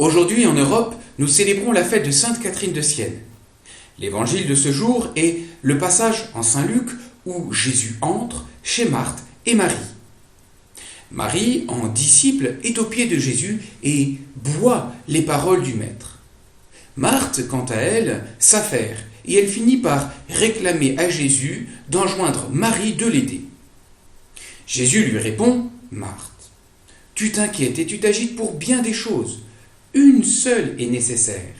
Aujourd'hui, en Europe, nous célébrons la fête de Sainte Catherine de Sienne. L'évangile de ce jour est le passage en Saint Luc où Jésus entre chez Marthe et Marie. Marie, en disciple, est aux pieds de Jésus et boit les paroles du Maître. Marthe, quant à elle, s'affaire et elle finit par réclamer à Jésus d'enjoindre Marie de l'aider. Jésus lui répond : « Marthe, tu t'inquiètes et tu t'agites pour bien des choses. Une seule est nécessaire.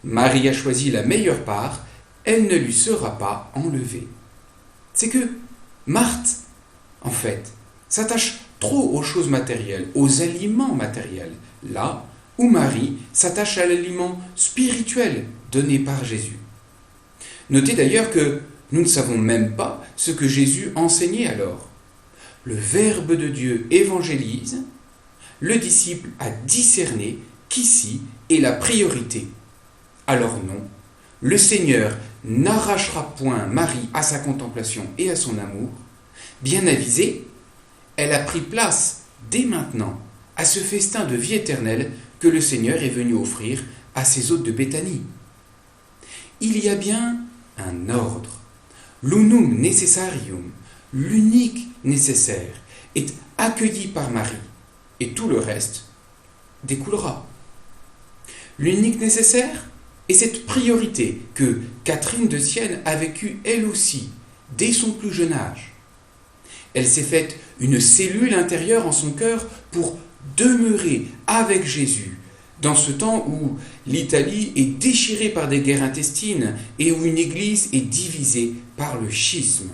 Marie a choisi la meilleure part, elle ne lui sera pas enlevée. » C'est que Marthe, en fait, s'attache trop aux choses matérielles, aux aliments matériels, là où Marie s'attache à l'aliment spirituel donné par Jésus. Notez d'ailleurs que nous ne savons même pas ce que Jésus enseignait alors. Le Verbe de Dieu évangélise, le disciple a discerné qu'ici est la priorité. Alors non, le Seigneur n'arrachera point Marie à sa contemplation et à son amour. Bien avisée, elle a pris place dès maintenant à ce festin de vie éternelle que le Seigneur est venu offrir à ses hôtes de Béthanie. Il y a bien un ordre. L'unum necessarium, l'unique nécessaire, est accueilli par Marie et tout le reste découlera. L'unique nécessaire est cette priorité que Catherine de Sienne a vécue elle aussi dès son plus jeune âge. Elle s'est faite une cellule intérieure en son cœur pour demeurer avec Jésus dans ce temps où l'Italie est déchirée par des guerres intestines et où une église est divisée par le schisme.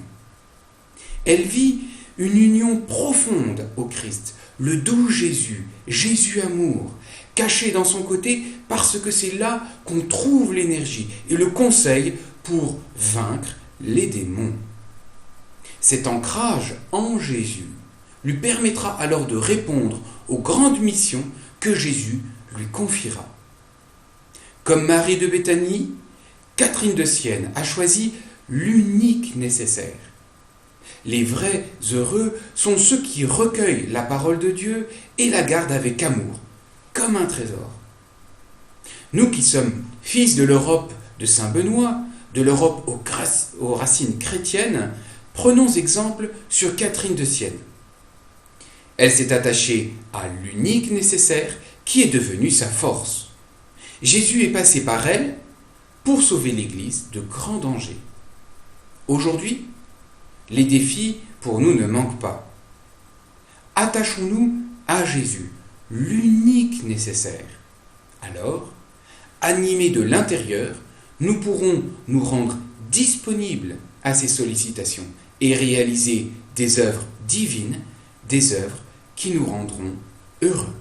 Elle vit une union profonde au Christ, le doux Jésus, Jésus amour, caché dans son côté parce que c'est là qu'on trouve l'énergie et le conseil pour vaincre les démons. Cet ancrage en Jésus lui permettra alors de répondre aux grandes missions que Jésus lui confiera. Comme Marie de Béthanie, Catherine de Sienne a choisi l'unique nécessaire. Les vrais heureux sont ceux qui recueillent la parole de Dieu et la gardent avec amour, comme un trésor. Nous qui sommes fils de l'Europe de Saint Benoît, de l'Europe aux racines chrétiennes, prenons exemple sur Catherine de Sienne. Elle s'est attachée à l'unique nécessaire qui est devenu sa force. Jésus est passé par elle pour sauver l'Église de grands dangers. Aujourd'hui, les défis pour nous ne manquent pas. Attachons-nous à Jésus, l'unique nécessaire. Alors, animés de l'intérieur, nous pourrons nous rendre disponibles à ses sollicitations et réaliser des œuvres divines, des œuvres qui nous rendront heureux.